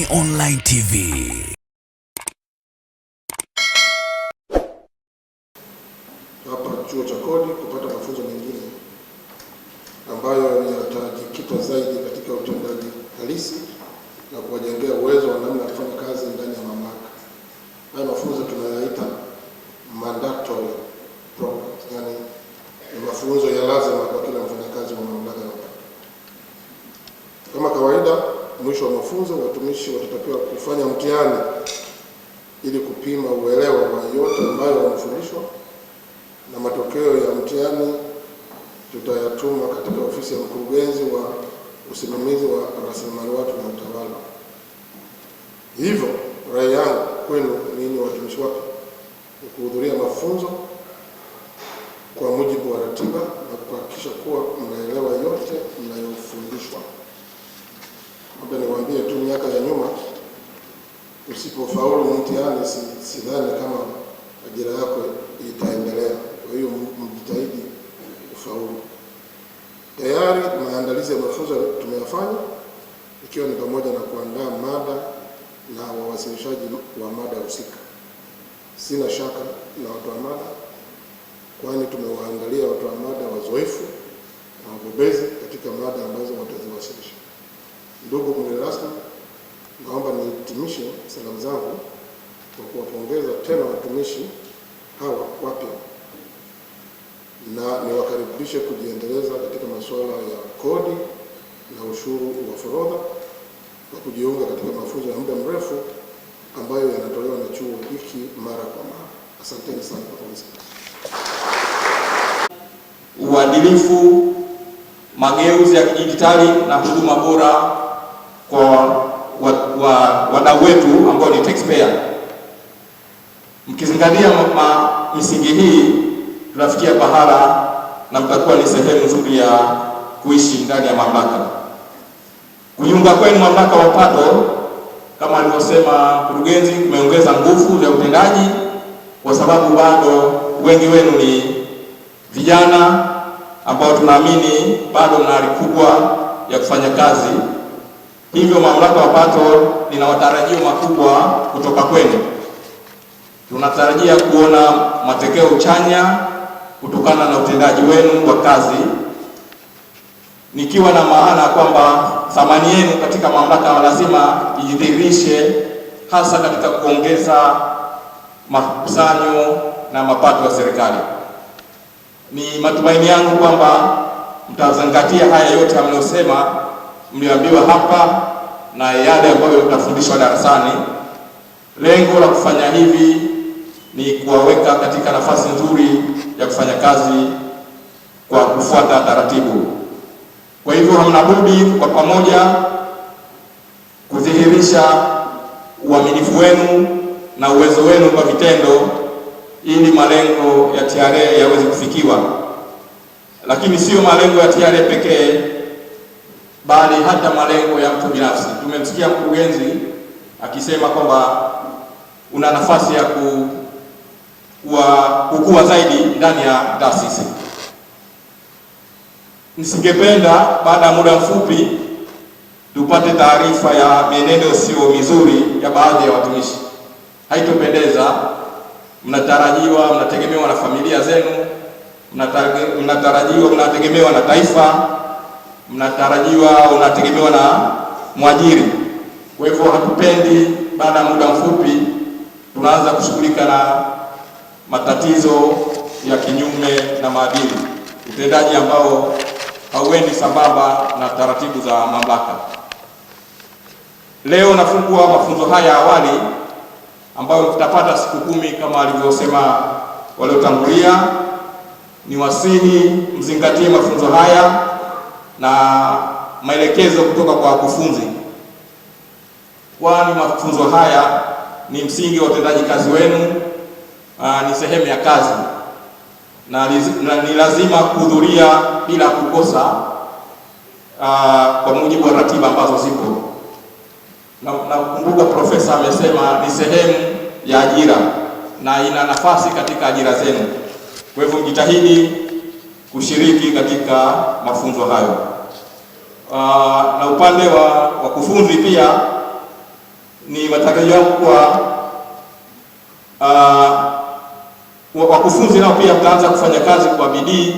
Online TV. Hapa chuo cha kodi kupata mafunzo mengine ambayo yatajikita zaidi katika utendaji halisi na kuwajengea uwezo wa namna ya kufanya kazi ndani ya mamlaka. Haya mafunzo tunayaita mandatory programs, yani ni mafunzo ya lazima kwa kila mfanyakazi wa mamlaka ya mapato. Kama kawaida, mwisho wa mafunzo watumishi watatakiwa kufanya mtihani ili kupima uelewa wa yote ambayo wamefundishwa, na matokeo ya mtihani tutayatuma katika ofisi ya mkurugenzi wa usimamizi wa rasilimali watu na utawala. Hivyo rai yangu kwenu ninyi watumishi wapya ni kuhudhuria mafunzo kwa mujibu wa ratiba na kuhakikisha kuwa mnaelewa yote mnayofundishwa. Labda niwaambie tu, miaka ya nyuma usipofaulu mtihani, sidhani kama ajira yako itaendelea. Kwa hiyo mjitahidi ufaulu. Tayari maandalizi ya mafunzo tumeyafanya, ikiwa ni pamoja na kuandaa mada na wawasilishaji wa mada husika. Sina shaka na watu wa mada, kwani tumewaandalia watu wa mada wazoefu na wabobezi katika mada ambazo wataziwasilisha. Ndugu mgeni rasmi, naomba nihitimishe salamu zangu kwa kuwapongeza tena watumishi hawa wapya na niwakaribishe kujiendeleza katika masuala ya kodi na ushuru wa forodha kwa kujiunga katika mafunzo ya muda mrefu ambayo yanatolewa na chuo hiki mara kwa mara. Asanteni sana kwa kusikiliza. Uadilifu, mageuzi ya kidijitali na huduma bora kwa wadau wetu ambao ni taxpayer. Mkizingatia misingi hii, tunafikia pahala na mtakuwa ni sehemu nzuri ya kuishi ndani ya mamlaka. Kujiunga kwenu mamlaka wa mapato, kama alivyosema mkurugenzi, kumeongeza nguvu za utendaji kwa sababu bado wengi wenu ni vijana ambao tunaamini bado mna ari kubwa ya kufanya kazi. Hivyo mamlaka wa mapato lina matarajio makubwa kutoka kwenu. Tunatarajia kuona matokeo chanya kutokana na utendaji wenu wa kazi, nikiwa na maana kwamba thamani yenu katika mamlaka lazima ijidhihirishe hasa katika kuongeza makusanyo na mapato ya serikali. Ni matumaini yangu kwamba mtazingatia haya yote mliyosema, mlioambiwa hapa na yale ambayo mtafundishwa darasani. Lengo la kufanya hivi ni kuwaweka katika nafasi nzuri ya kufanya kazi kwa kufuata taratibu. Kwa hivyo hamna budi kwa pamoja kudhihirisha uaminifu wenu na uwezo wenu kwa vitendo ili malengo ya TRA yaweze kufikiwa. Lakini sio malengo ya TRA pekee, bali hata malengo ya mtu binafsi. Tumemsikia mkurugenzi akisema kwamba una nafasi ya kukua zaidi ndani ya taasisi. Nisingependa baada ya muda mfupi tupate taarifa ya mienendo sio mizuri ya baadhi ya watumishi. Haitopendeza. Mnategemewa na familia zenu, mnategemewa na taifa, unategemewa na mwajiri. Kwa hivyo hatupendi baada ya muda mfupi tunaanza kushughulika na matatizo ya kinyume na maadili, utendaji ambao hauendi sambamba na taratibu za mamlaka. Leo nafungua mafunzo haya awali ambayo tutapata siku 10 kama alivyosema waliotangulia. Niwasihi mzingatie mafunzo haya na maelekezo kutoka kwa wakufunzi, kwani mafunzo haya ni msingi wa utendaji kazi wenu, ni sehemu ya kazi na ni lazima kuhudhuria bila kukosa kwa mujibu wa ratiba ambazo zipo. Nakumbuka profesa amesema ni sehemu ya ajira na ina nafasi katika ajira zenu. Kwa hivyo mjitahidi kushiriki katika mafunzo hayo. Na upande wa wakufunzi pia ni matarajio yangu kwa wakufunzi nao pia mtaanza kufanya kazi kwa bidii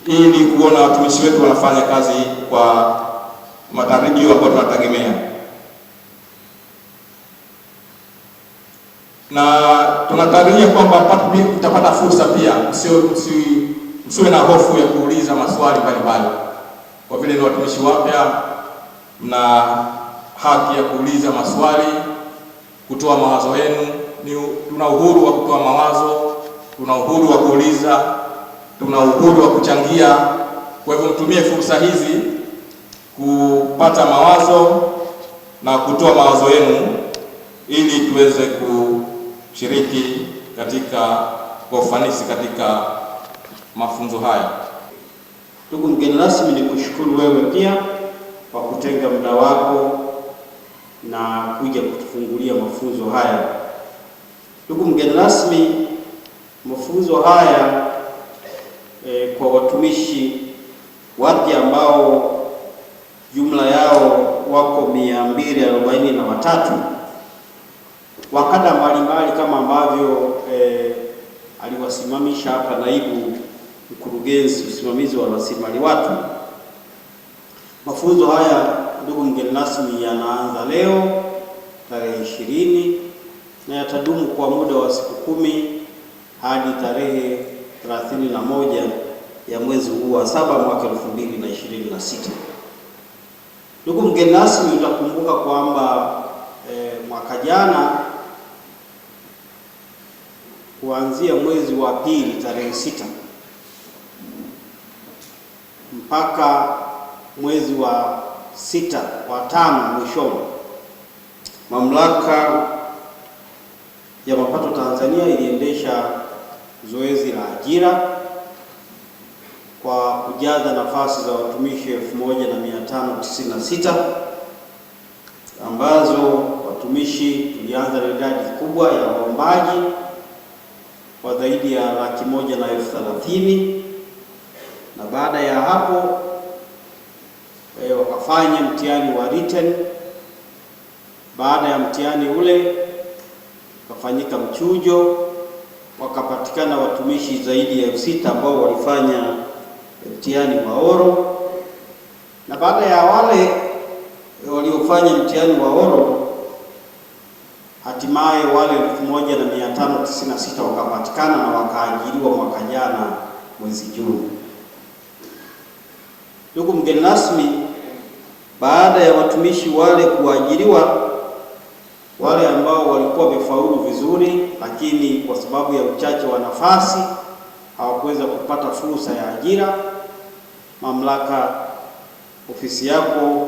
ili kuona watumishi wetu wanafanya kazi kwa matarajio ambayo tunategemea. Na tunatarajia kwamba mtapata fursa pia, msiwe na hofu ya kuuliza maswali mbalimbali. Kwa vile ni watumishi wapya, mna haki ya kuuliza maswali, kutoa mawazo yenu. Tuna uhuru wa kutoa mawazo, tuna uhuru wa kuuliza, tuna uhuru wa kuchangia. Kwa hivyo mtumie fursa hizi kupata mawazo na kutoa mawazo yenu ili tuweze kushiriki kwa ufanisi katika mafunzo haya. Ndugu mgeni rasmi, ni kushukuru wewe pia kwa kutenga muda wako na kuja kutufungulia mafunzo haya. Ndugu mgeni rasmi, mafunzo haya kwa watumishi wapya ambao jumla yao wako 243 wa kada mbalimbali kama ambavyo aliwasimamisha hapa naibu mkurugenzi usimamizi wa rasilimali watu. Mafunzo haya ndugu mgeni rasmi yanaanza leo tarehe 20 na yatadumu kwa muda wa siku 10 hadi tarehe 31 ya mwezi huu wa 7 mwaka 2026. Ndugu mgeni rasmi, utakumbuka kwamba mwaka jana kuanzia mwezi wa pili tarehe 6 mpaka mwezi wa 6 wa 5 mwishoni, Mamlaka ya Mapato Tanzania iliendesha zoezi la ajira kwa kujaza nafasi za watumishi 1596 ambazo watumishi tulianza na idadi kubwa ya waombaji kwa zaidi ya 130,000 na baada ya hapo wakafanya mtihani wa written. Baada ya mtihani ule ukafanyika mchujo, wakapatikana watumishi zaidi ya 6,000 ambao walifanya mtihani wa oro, na baada ya wale waliofanya mtihani wa oro, hatimaye wale 1596 wakapatikana na wakaajiriwa mwaka jana mwezi Juni. Ndugu mgeni rasmi, baada ya watumishi wale kuajiriwa, wale ambao walikuwa wamefaulu vizuri lakini kwa sababu ya uchache wa nafasi hawakuweza kupata fursa ya ajira, mamlaka, ofisi yako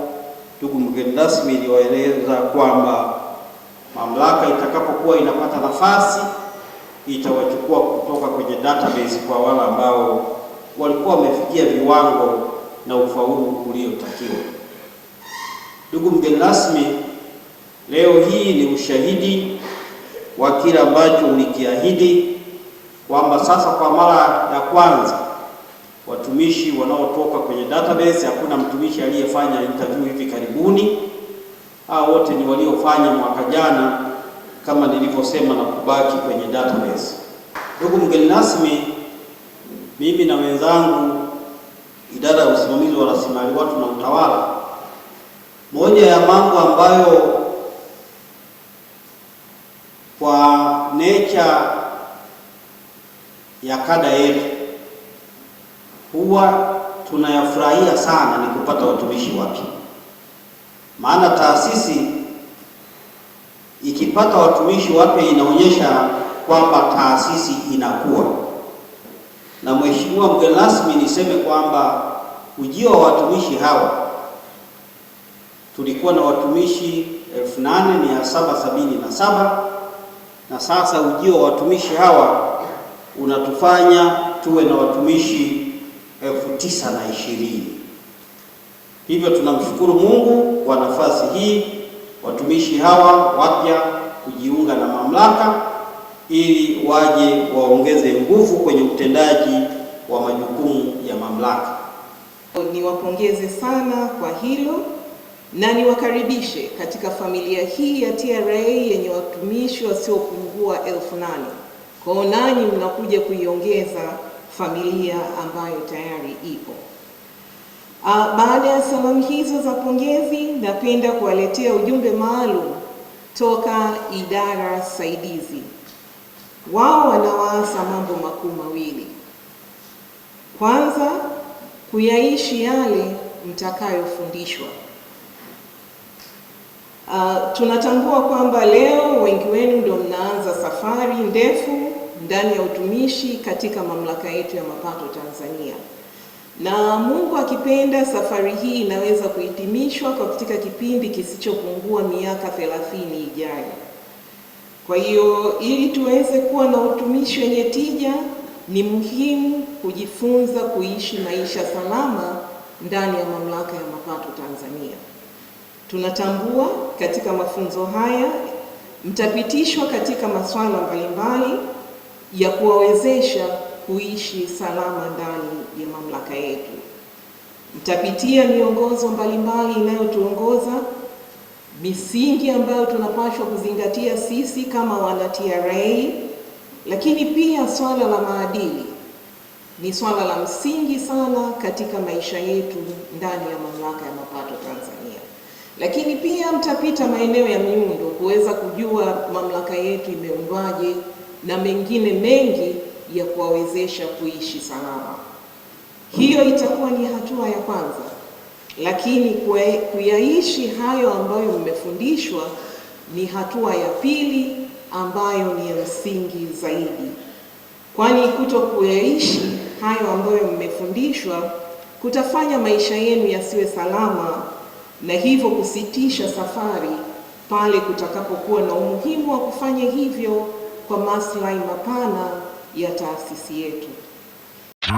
ndugu mgeni rasmi, iliwaeleza kwamba mamlaka itakapokuwa inapata nafasi itawachukua kutoka kwenye database kwa wale ambao walikuwa wamefikia viwango na ufaulu uliotakiwa. Ndugu mgeni rasmi, leo hii ni ushahidi wa kile ambacho ulikiahidi kwamba sasa kwa mara ya kwanza watumishi wanaotoka kwenye database, hakuna mtumishi aliyefanya interview hivi karibuni. Hao wote ni waliofanya mwaka jana kama nilivyosema na kubaki kwenye database. Ndugu mgeni rasmi, mimi na wenzangu idara ya usimamizi wa rasilimali watu na utawala, moja ya mambo ambayo kwa nature ya kada yetu huwa tunayafurahia sana ni kupata watumishi wapya. Maana taasisi ikipata watumishi wapya inaonyesha kwamba taasisi inakuwa. Na Mheshimiwa mgeni rasmi, niseme kwamba ujio wa watumishi hawa, tulikuwa na watumishi 8,777 na sasa ujio wa watumishi hawa unatufanya tuwe na watumishi 9,020. Hivyo tunamshukuru Mungu kwa nafasi hii, watumishi hawa wapya kujiunga na mamlaka ili waje waongeze nguvu kwenye utendaji wa majukumu ya mamlaka. Niwapongeze sana kwa hilo, na niwakaribishe katika familia hii ya TRA yenye watumishi wasiopungua 8,000. Kwa hiyo nanyi mnakuja kuiongeza familia ambayo tayari ipo. Baada ya salamu hizo za pongezi, napenda kuwaletea ujumbe maalum toka idara saidizi. Wao wanawaasa mambo makuu mawili. Kwanza, kuyaishi yale mtakayofundishwa. Tunatambua kwamba leo wengi wenu ndio mnaanza safari ndefu ndani ya utumishi katika mamlaka yetu ya mapato Tanzania. Na Mungu akipenda, safari hii inaweza kuhitimishwa katika kipindi kisichopungua miaka 30 ijayo. Kwa hiyo ili tuweze kuwa na utumishi wenye tija, ni muhimu kujifunza kuishi maisha salama ndani ya mamlaka ya mapato Tanzania. Tunatambua katika mafunzo haya mtapitishwa katika masuala mbalimbali ya kuwawezesha kuishi salama ndani ya mamlaka yetu. Mtapitia miongozo mbalimbali inayotuongoza, misingi ambayo tunapaswa kuzingatia sisi kama wana TRA, lakini pia swala la maadili ni swala la msingi sana katika maisha yetu ndani ya mamlaka ya mapato Tanzania. Lakini pia mtapita maeneo ya miundo kuweza kujua mamlaka yetu imeundwaje na mengine mengi ya kuwawezesha kuishi salama. Hiyo itakuwa ni hatua ya kwanza, lakini kuyaishi hayo ambayo mmefundishwa ni hatua ya pili ambayo ni ya msingi zaidi. Kwani kuyaishi hayo ambayo mmefundishwa kutafanya maisha yenu yasiwe salama, na hivyo kusitisha safari pale kutakapokuwa na umuhimu wa kufanya hivyo kwa maslahi mapana ya taasisi yetu.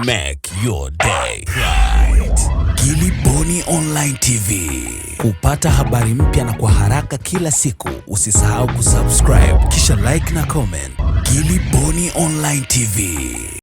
Make your day right. Gilly Bonny Online TV. Kupata habari mpya na kwa haraka kila siku, usisahau kusubscribe kisha like na comment. Gilly Bonny Online TV.